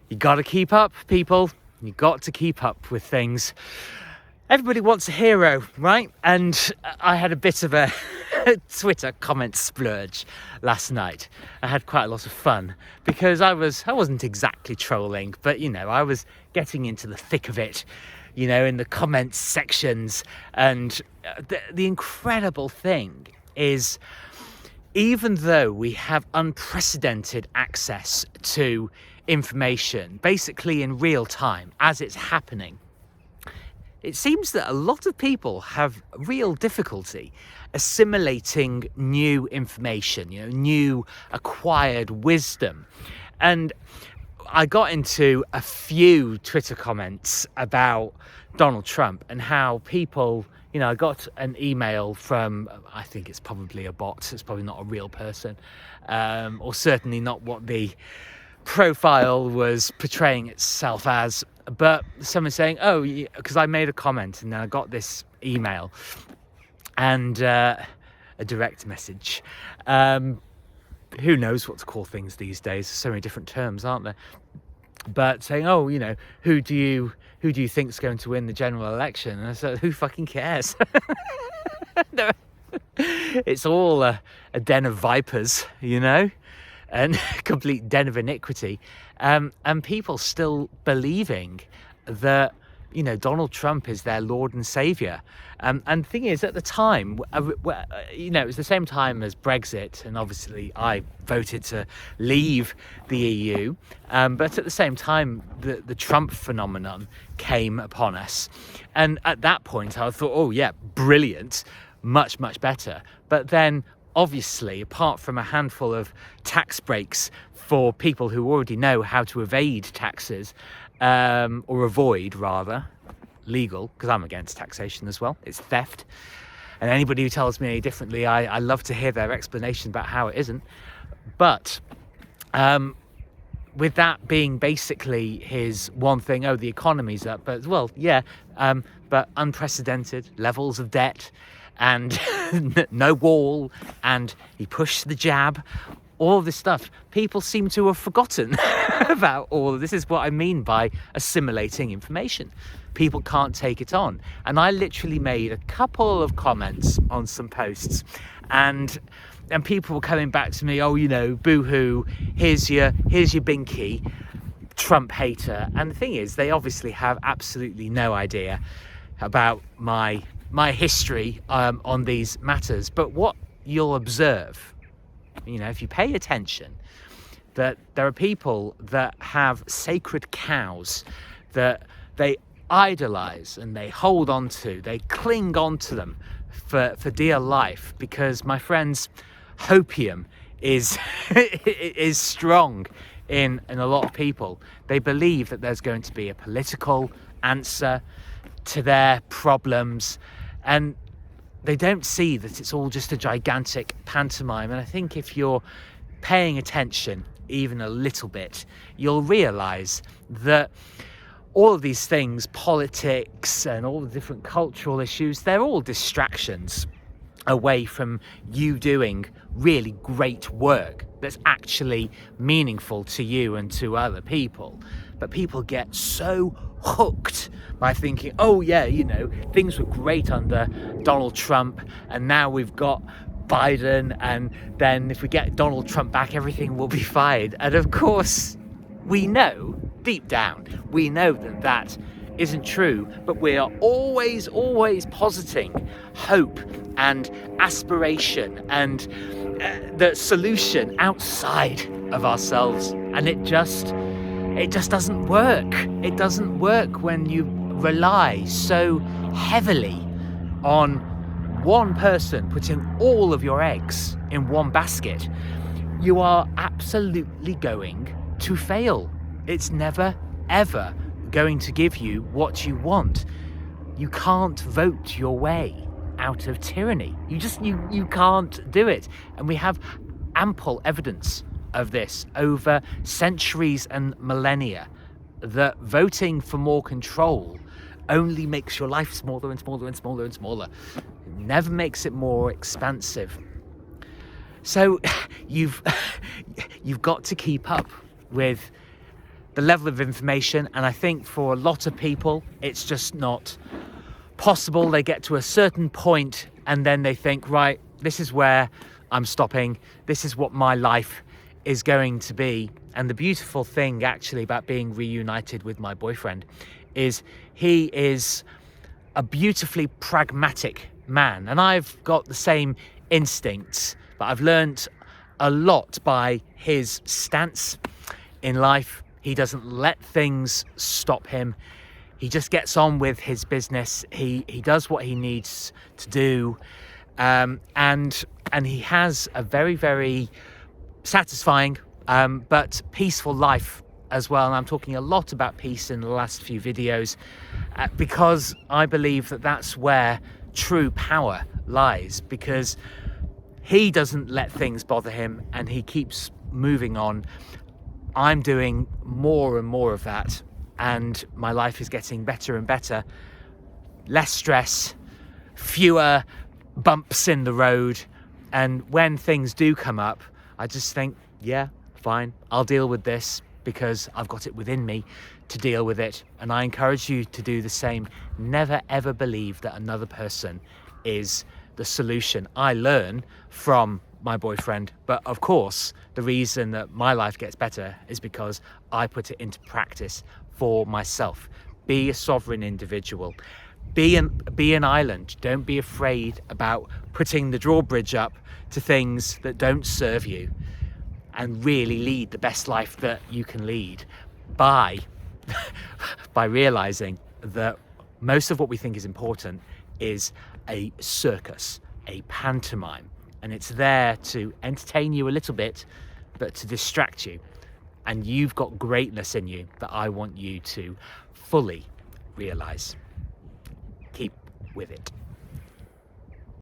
You got to keep up, people. You got to keep up with things. Everybody wants a hero, right? And I had a bit of a Twitter comment splurge last night. I had quite a lot of fun because I wasn't exactly trolling, but I was getting into the thick of it, in the comments sections. And the incredible thing is, even though we have unprecedented access to information, basically in real time as it's happening, it seems that a lot of people have real difficulty assimilating new information, new acquired wisdom. And I got into a few Twitter comments about Donald Trump and how people, I got an email from, I think it's probably a bot, it's probably not a real person, or certainly not what the profile was portraying itself as, but someone saying, oh, because I made a comment and then I got this email and a direct message. Who knows what to call things these days? There's so many different terms, aren't there? But saying, oh, who do you think's going to win the general election? And I said, who fucking cares? No, it's all a den of vipers, and complete den of iniquity, and people still believing that Donald Trump is their Lord and Saviour. And the thing is, at the time, it was the same time as Brexit, and obviously I voted to leave the EU, but at the same time the Trump phenomenon came upon us, and at that point I thought, oh yeah, brilliant, much better. But then obviously, apart from a handful of tax breaks for people who already know how to evade taxes, or avoid rather, legal, because I'm against taxation as well, it's theft. And anybody who tells me any differently, I love to hear their explanation about how it isn't. But with that being basically his one thing, the economy's up, but but unprecedented levels of debt, and no wall, and he pushed the jab, all of this stuff, people seem to have forgotten about all of this. Is what I mean by assimilating information. People can't take it on. And I literally made a couple of comments on some posts, and people were coming back to me, boo-hoo, here's your binky, Trump hater. And the thing is, they obviously have absolutely no idea about my history on these matters. But what you'll observe, if you pay attention, that there are people that have sacred cows that they idolize and they hold on to, they cling on to them for dear life, because, my friends, hopium is is strong in a lot of people. They believe that there's going to be a political answer to their problems, and they don't see that it's all just a gigantic pantomime. And I think if you're paying attention even a little bit, you'll realize that all of these things, politics and all the different cultural issues, they're all distractions away from you doing really great work that's actually meaningful to you and to other people. But people get so hooked by thinking, oh yeah, things were great under Donald Trump, and now we've got Biden, and then if we get Donald Trump back, everything will be fine. And of course, we know, deep down, we know that isn't true, but we are always positing hope and aspiration and the solution outside of ourselves, and it just doesn't work. It doesn't work when you rely so heavily on one person putting all of your eggs in one basket. You are absolutely going to fail. It's never ever going to give you what you want. You can't vote your way out of tyranny. You can't do it. And we have ample evidence of this over centuries and millennia, that voting for more control only makes your life smaller and smaller and smaller and smaller. It never makes it more expansive. So you've got to keep up with the level of information. And I think for a lot of people, it's just not possible. They get to a certain point and then they think, right, this is where I'm stopping. This is what my life is going to be. And the beautiful thing actually about being reunited with my boyfriend is he is a beautifully pragmatic man. And I've got the same instincts, but I've learned a lot by his stance in life. He doesn't let things stop him. He just gets on with his business. He does what he needs to do. And he has a very, very satisfying but peaceful life as well. And I'm talking a lot about peace in the last few videos because I believe that that's where true power lies, because he doesn't let things bother him and he keeps moving on. I'm doing more and more of that, and my life is getting better and better. Less stress, fewer bumps in the road. And when things do come up, I just think, yeah, fine, I'll deal with this because I've got it within me to deal with it. And I encourage you to do the same. Never ever believe that another person is the solution. I learn from my boyfriend, but of course the reason that my life gets better is because I put it into practice for myself. Be a sovereign individual. Be an island. Don't be afraid about putting the drawbridge up to things that don't serve you, and really lead the best life that you can lead by realizing that most of what we think is important is a circus, a pantomime, and it's there to entertain you a little bit, but to distract you. And you've got greatness in you that I want you to fully realize. Keep with it.